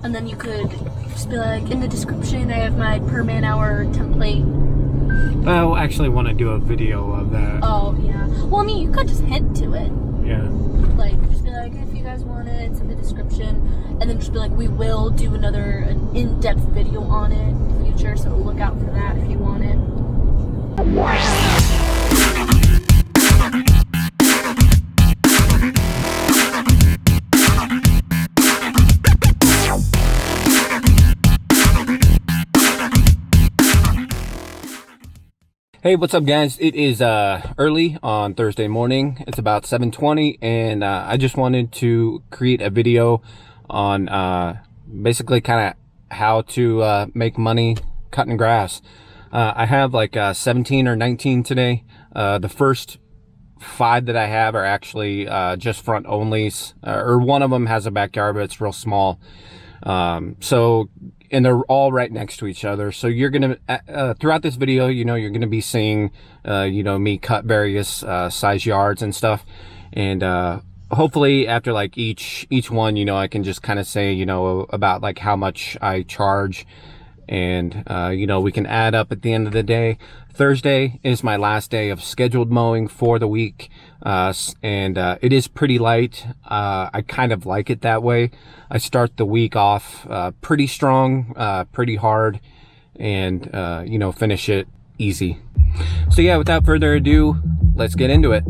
And then you could just be like, in the description, I have my per man hour template. I actually want to do a video of that. Oh, yeah. Well, I mean, you could just hint to it. Yeah. Like, just be like, if you guys want it, it's in the description. And then just be like, we will do an in-depth video on it in the future, so look out for that if you want it. Hey, what's up, guys? It is early on Thursday morning. It's about 7:20, and I just wanted to create a video on basically kind of how to make money cutting grass. I have like 17 or 19 today. The first 5 that I have are actually just front onlys, or one of them has a backyard, but it's real small. And they're all right next to each other. So you're going to, throughout this video, you're going to be seeing, me cut various, size yards and stuff. And, hopefully after like each one, I can just kind of say, about like how much I charge. And, we can add up at the end of the day. Thursday is my last day of scheduled mowing for the week. And it is pretty light. I kind of like it that way. I start the week off pretty strong, pretty hard, and finish it easy. So yeah, without further ado, let's get into it.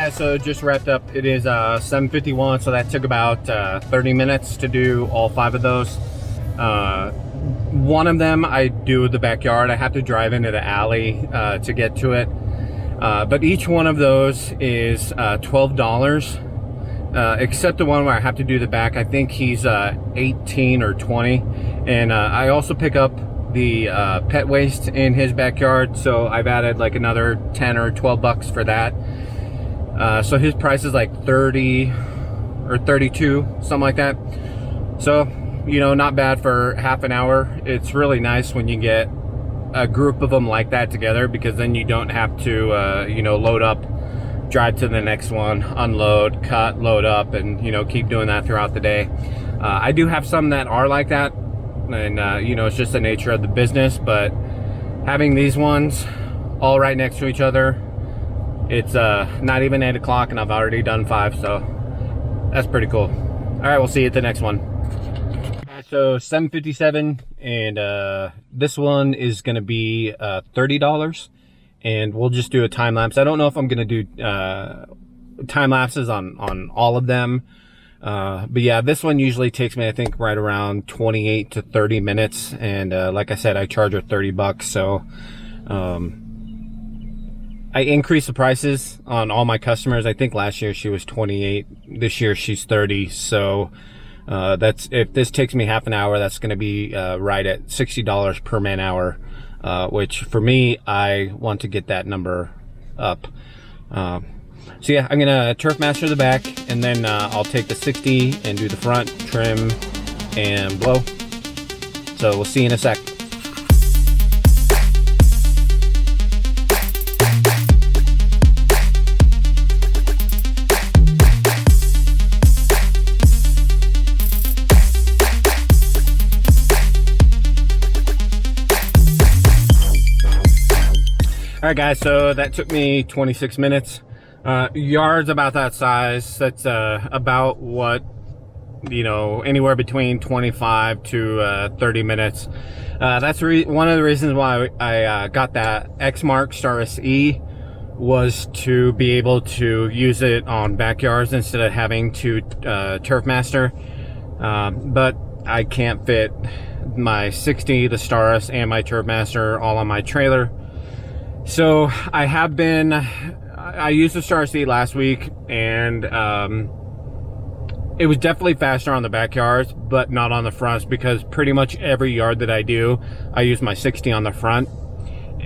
Guys, so just wrapped up. It is 7:51, so that took about 30 minutes to do all 5 of those. One of them I do the backyard. I have to drive into the alley to get to it. But each one of those is $12, except the one where I have to do the back. I think he's 18 or 20. And I also pick up the pet waste in his backyard, so I've added like another 10 or 12 bucks for that. So his price is like 30 or 32, something like that. So, you know, not bad for half an hour. It's really nice when you get a group of them like that together, because then you don't have to, you know, load up, drive to the next one, unload, cut, load up, and, you know, keep doing that throughout the day. I do have some that are like that, and, you know, it's just the nature of the business, but having these ones all right next to each other, it's not even 8 o'clock and I've already done 5, so that's pretty cool. All right, we'll see you at the next one. So 7:57, and this one is gonna be $30, and we'll just do a time lapse. I don't know if I'm gonna do time lapses on all of them, but yeah, this one usually takes me, I think, right around 28 to 30 minutes, and like I said, I charge her 30 bucks, so I increase the prices on all my customers. I think last year she was 28, this year she's 30, so that's, if this takes me half an hour, that's going to be right at $60 per man hour, which for me, I want to get that number up. So yeah, I'm gonna turf master the back, and then I'll take the 60 and do the front, trim, and blow. So we'll see you in a sec. All right, guys, so that took me 26 minutes. Yards about that size. That's about what, you know, anywhere between 25 to 30 minutes. That's one of the reasons why I got that X-Mark Star SE, was to be able to use it on backyards instead of having to turf master. But I can't fit my 60, the Staris, and my turf master all on my trailer. So I used the Star SE last week, and it was definitely faster on the backyards, but not on the fronts, because pretty much every yard that I do, I use my 60 on the front,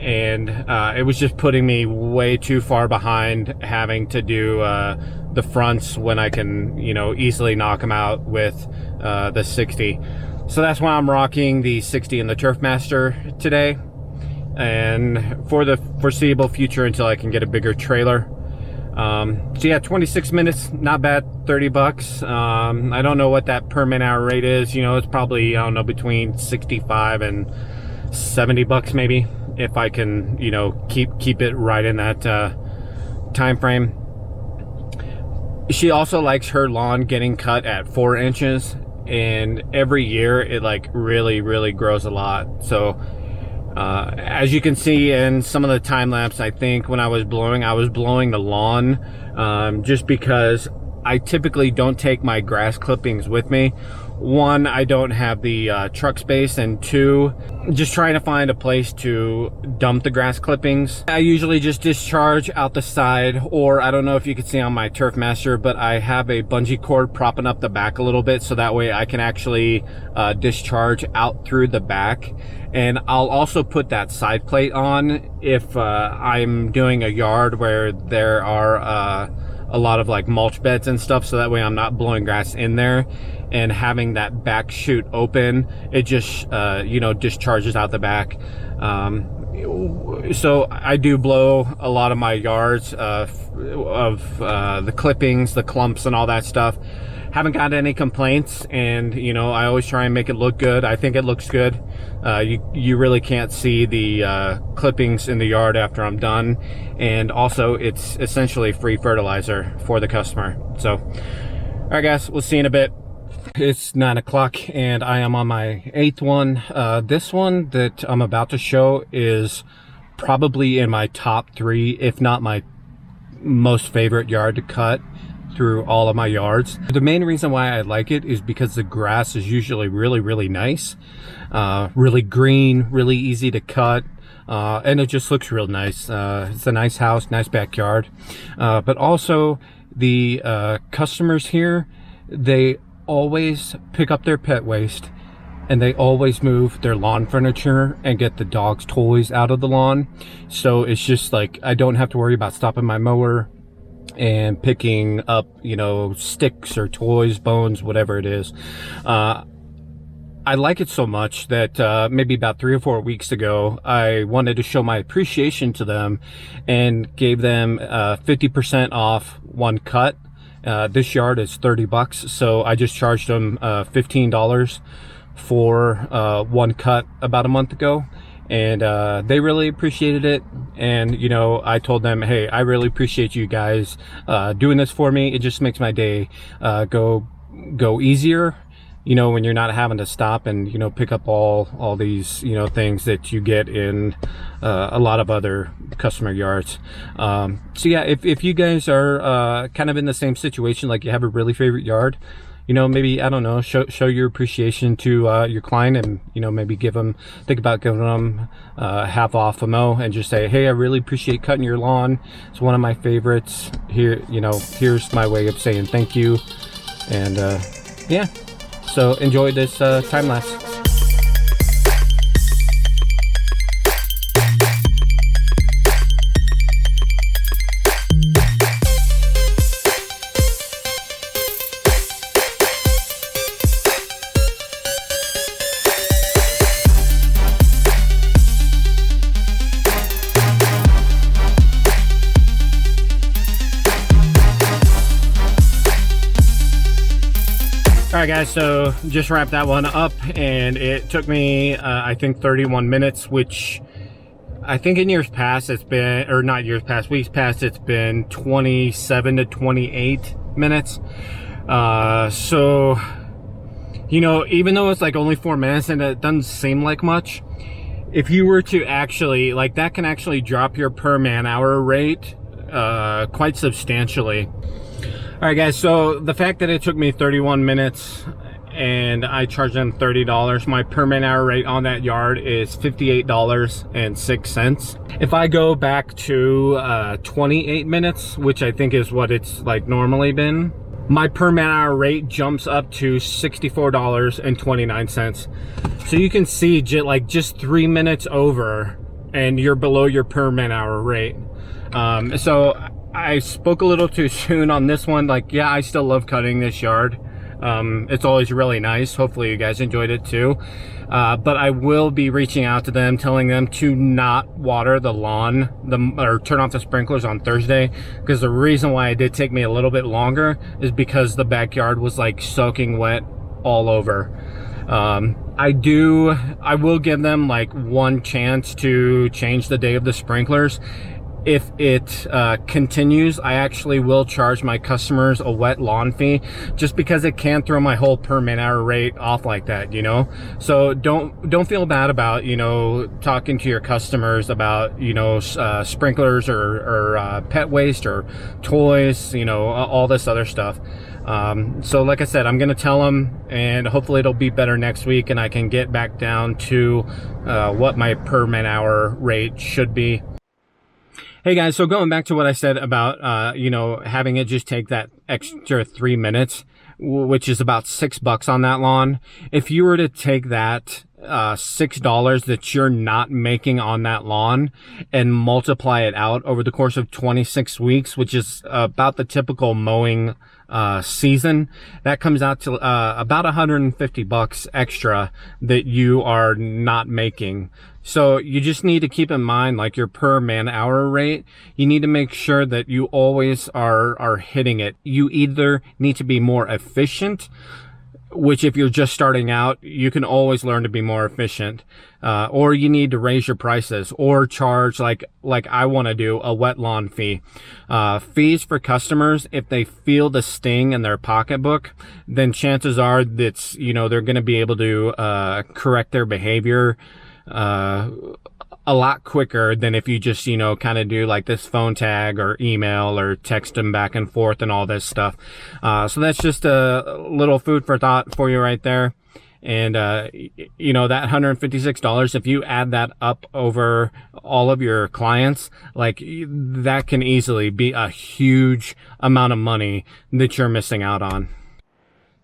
and it was just putting me way too far behind having to do the fronts when I can, you know, easily knock them out with the 60. So that's why I'm rocking the 60 and the Turf Master today, and for the foreseeable future until I can get a bigger trailer. So yeah, 26 minutes, not bad, 30 bucks. I don't know what that per man hour rate is. You know, it's probably, I don't know, between 65 and 70 bucks maybe, if I can, you know, keep it right in that time frame. She also likes her lawn getting cut at 4 inches, and every year it like really grows a lot. So as you can see in some of the time lapse, I think when I was blowing the lawn, just because I typically don't take my grass clippings with me. One, I don't have the truck space, and two, just trying to find a place to dump the grass clippings. I usually just discharge out the side, or I don't know if you can see on my Turf Master, but I have a bungee cord propping up the back a little bit, so that way I can actually discharge out through the back. And I'll also put that side plate on if I'm doing a yard where there are a lot of like mulch beds and stuff, so that way I'm not blowing grass in there, and having that back chute open, it just you know, discharges out the back. So I do blow a lot of my yards of the clippings, the clumps, and all that stuff. Haven't got any complaints, and you know, I always try and make it look good. I think it looks good. You really can't see the clippings in the yard after I'm done, and also it's essentially free fertilizer for the customer. So all right guys, we'll see you in a bit. It's 9 o'clock and I am on my 8th one. This one that I'm about to show is probably in my top 3, if not my most favorite yard to cut through all of my yards. The main reason why I like it is because the grass is usually really nice, really green, really easy to cut, and it just looks real nice. It's a nice house, nice backyard, but also the customers here, they always pick up their pet waste, and they always move their lawn furniture and get the dog's toys out of the lawn. So it's just like I don't have to worry about stopping my mower and picking up, you know, sticks or toys, bones, whatever it is. I like it so much that maybe about 3 or 4 weeks ago, I wanted to show my appreciation to them and gave them 50% off one cut. This yard is $30, so I just charged them $15 for one cut about a month ago. And they really appreciated it. And, you know, I told them, hey, I really appreciate you guys doing this for me. It just makes my day go easier, you know, when you're not having to stop and, you know, pick up all these, you know, things that you get in a lot of other customer yards. So yeah, if you guys are kind of in the same situation, like you have a really favorite yard, you know, maybe, I don't know, show your appreciation to your client, and, you know, maybe think about giving them half off a mow, and just say, hey, I really appreciate cutting your lawn. It's one of my favorites. Here, you know, here's my way of saying thank you. And yeah, so enjoy this time lapse. All right, guys, so just wrapped that one up, and it took me, I think 31 minutes, which I think in years past it's been, or not years past, weeks past, it's been 27 to 28 minutes. So, you know, even though it's like only 4 minutes and it doesn't seem like much, if you were to actually, like, that can actually drop your per man hour rate quite substantially. All right, guys, so the fact that it took me 31 minutes and I charged them $30, my per man hour rate on that yard is $58.06. If I go back to 28 minutes, which I think is what it's like normally been, my per man hour rate jumps up to $64.29. So you can see just 3 minutes over and you're below your per man hour rate. So I spoke a little too soon on this one. Like, yeah, I still love cutting this yard. It's always really nice. Hopefully you guys enjoyed it too. But I will be reaching out to them, telling them to not water the lawn or turn off the sprinklers on Thursday, because the reason why it did take me a little bit longer is because the backyard was like soaking wet all over. I will give them like one chance to change the day of the sprinklers. If it continues, I actually will charge my customers a wet lawn fee, just because it can throw my whole per man hour rate off like that, you know. So don't feel bad about, you know, talking to your customers about, you know, sprinklers or pet waste or toys, you know, all this other stuff. So like I said, I'm gonna tell them, and hopefully it'll be better next week and I can get back down to what my per man hour rate should be. Hey guys, so going back to what I said about, you know, having it just take that extra 3 minutes, which is about $6 on that lawn. If you were to take that $6 that you're not making on that lawn and multiply it out over the course of 26 weeks, which is about the typical mowing season, that comes out to about $150 extra that you are not making. So you just need to keep in mind, like, your per man hour rate. You need to make sure that you always are hitting it. You either need to be more efficient, which if you're just starting out, you can always learn to be more efficient, or you need to raise your prices or charge, like I want to do, a wet lawn fee. Fees for customers, if they feel the sting in their pocketbook, then chances are that's, you know, they're going to be able to correct their behavior a a lot quicker than if you just, you know, kind of do like this phone tag or email or text them back and forth and all this stuff. So that's just a little food for thought for you right there. And, you know, that $156, if you add that up over all of your clients, like that can easily be a huge amount of money that you're missing out on.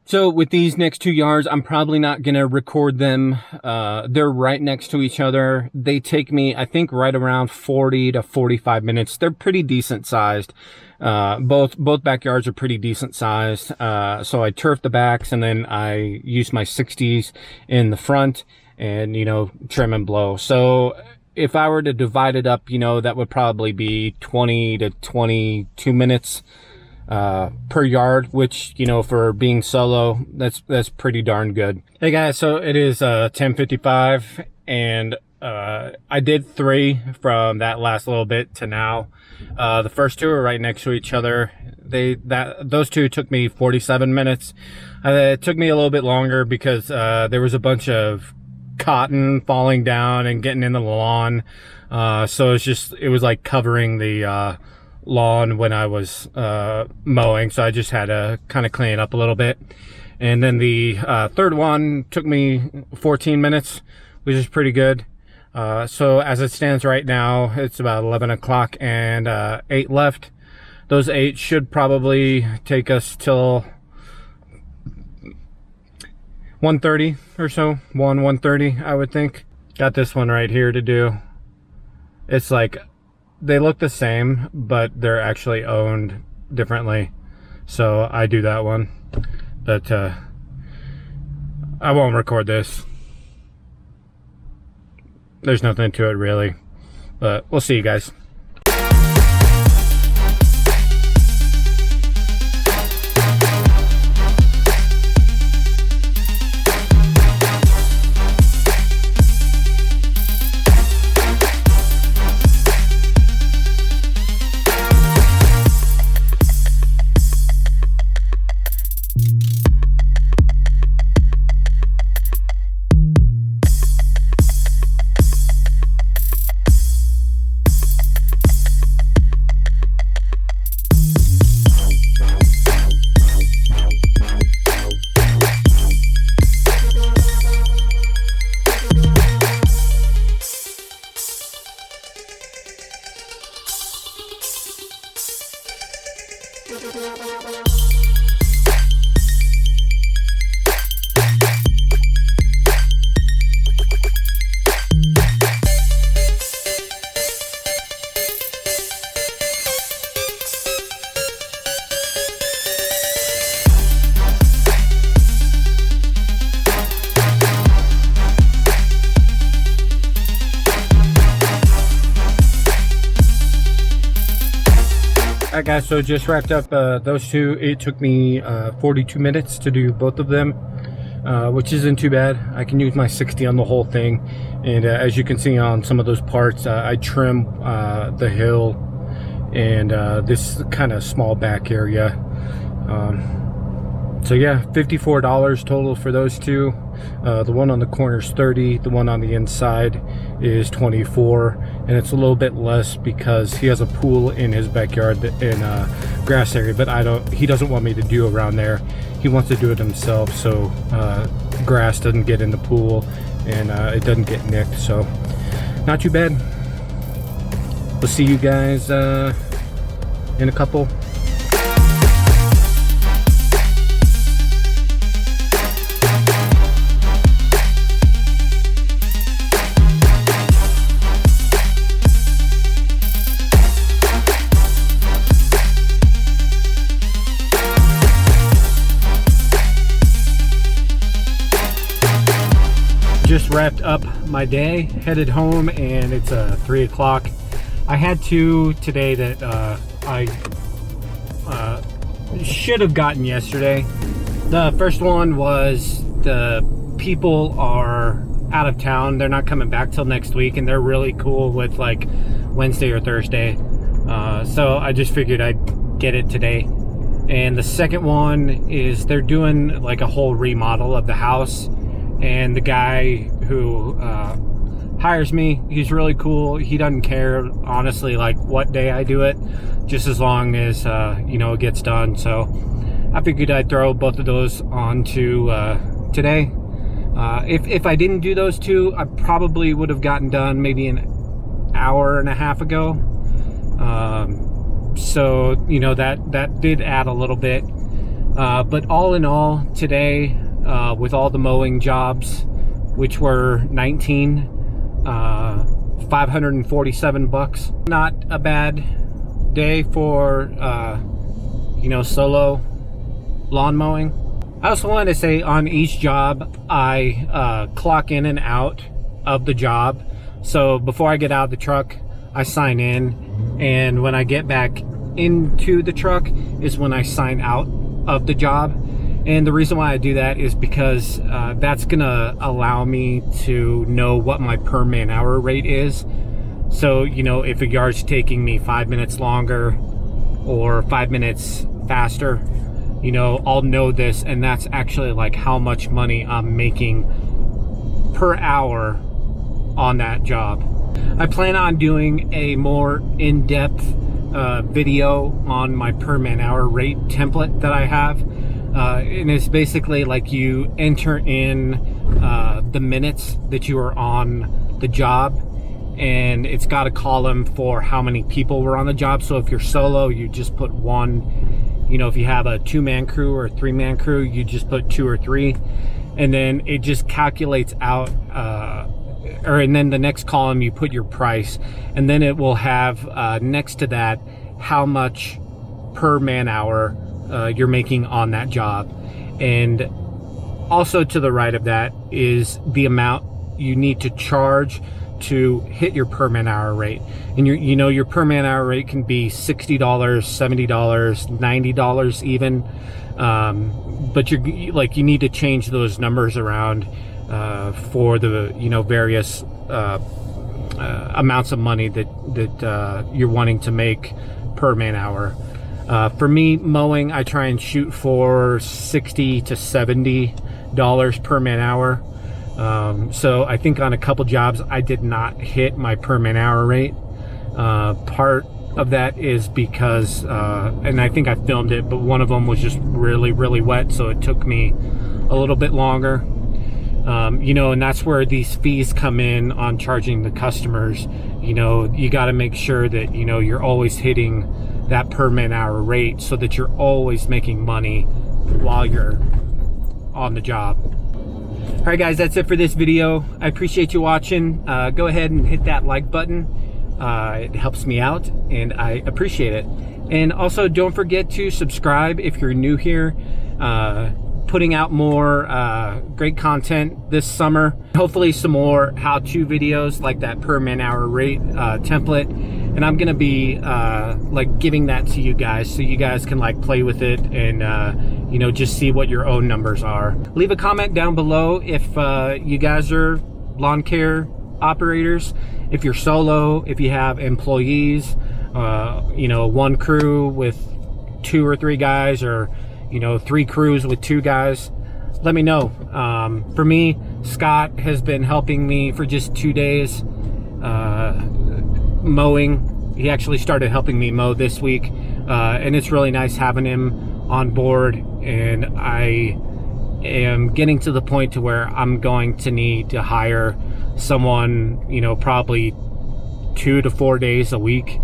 So with these next 2 yards, I'm probably not going to record them. They're right next to each other. They take me, I think, right around 40 to 45 minutes. They're pretty decent sized. Both backyards are pretty decent sized. So I turf the backs and then I use my 60s in the front and, you know, trim and blow. So if I were to divide it up, you know, that would probably be 20 to 22 minutes per yard, which, you know, for being solo, that's pretty darn good. Hey guys, so it is 10:55 and I did 3 from that last little bit to now. The first 2 are right next to each other. Those 2 took me 47 minutes. It took me a little bit longer because there was a bunch of cotton falling down and getting in the lawn. So it was like covering the lawn when I was mowing, so I just had to kind of clean it up a little bit. And then the third one took me 14 minutes, which is pretty good. So as it stands right now, it's about 11 o'clock and 8 left. Those 8 should probably take us till 1:30 or so, 1:30 I would think. Got this one right here to do. It's like they look the same, but they're actually owned differently. So I do that one, but I won't record this. There's nothing to it really, but we'll see you guys. Alright guys, so just wrapped up those 2. It took me 42 minutes to do both of them, which isn't too bad. I can use my 60 on the whole thing, and as you can see on some of those parts, I trim the hill and this kind of small back area. So yeah, $54 total for those 2. The one on the corner is $30, the one on the inside is $24, and it's a little bit less because he has a pool in his backyard in grass area, but he doesn't want me to do around there. He wants to do it himself, so grass doesn't get in the pool and it doesn't get nicked, so not too bad. We'll see you guys in a couple. Just wrapped up my day, headed home, and it's 3 o'clock. I had 2 today that I should have gotten yesterday. The first one was the people are out of town. They're not coming back till next week, and they're really cool with like Wednesday or Thursday. So I just figured I'd get it today. And the second one is they're doing like a whole remodel of the house, and the guy who hires me. He's really cool. He doesn't care, honestly, like what day I do it, just as long as, you know, it gets done. So I figured I'd throw both of those onto today. If I didn't do those two, I probably would have gotten done maybe an hour and a half ago. So, you know, that did add a little bit. But all in all, today, with all the mowing jobs, which were 19, 547 bucks. Not a bad day for, you know, solo lawn mowing. I also wanted to say on each job, I clock in and out of the job. So before I get out of the truck, I sign in, and when I get back into the truck is when I sign out of the job. And the reason why I do that is because that's gonna allow me to know what my per man hour rate is. So, you know, if a yard's taking me 5 minutes longer or 5 minutes faster, you know, I'll know this, and that's actually like how much money I'm making per hour on that job. I plan on doing a more in-depth video on my per man hour rate template that I have. And it's basically like you enter in the minutes that you are on the job, and it's got a column for how many people were on the job. So if you're solo, you just put one. You know, if you have a 2-man crew or a 3-man crew, you just put 2 or 3, and then it just calculates out, and then the next column you put your price, and then it will have next to that how much per man hour you're making on that job. And also to the right of that is the amount you need to charge to hit your per man hour rate. And you know, your per man hour rate can be $60, $70, $90 even, but you need to change those numbers around for the, you know, various amounts of money that you're wanting to make per man hour. For me, mowing, I try and shoot for $60 to $70 per man hour. So I think on a couple jobs I did not hit my per man hour rate. Part of that is because, and I think I filmed it, but one of them was just really, really wet, so it took me a little bit longer. You know, and that's where these fees come in on charging the customers. You know, you got to make sure that, you know, you're always hitting that per man hour rate so that you're always making money while you're on the job. All right, guys, that's it for this video. I appreciate you watching. Go ahead and hit that like button. It helps me out, and I appreciate it. And also, don't forget to subscribe if you're new here. Putting out more great content this summer. Hopefully some more how-to videos like that per man hour rate template. And I'm gonna be like giving that to you guys so you guys can like play with it and you know, just see what your own numbers are. Leave a comment down below if you guys are lawn care operators, if you're solo, if you have employees, you know, 1 crew with 2 or 3 guys, or you know, 3 crews with 2 guys. Let me know. For me, Scott has been helping me for just 2 days mowing. He actually started helping me mow this week, and it's really nice having him on board. And I am getting to the point to where I'm going to need to hire someone, you know, probably 2 to 4 days a week.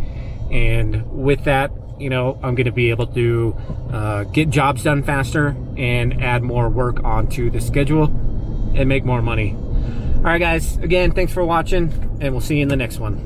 And with that, you know, I'm going to be able to get jobs done faster and add more work onto the schedule and make more money. All right, guys, again, thanks for watching, and we'll see you in the next one.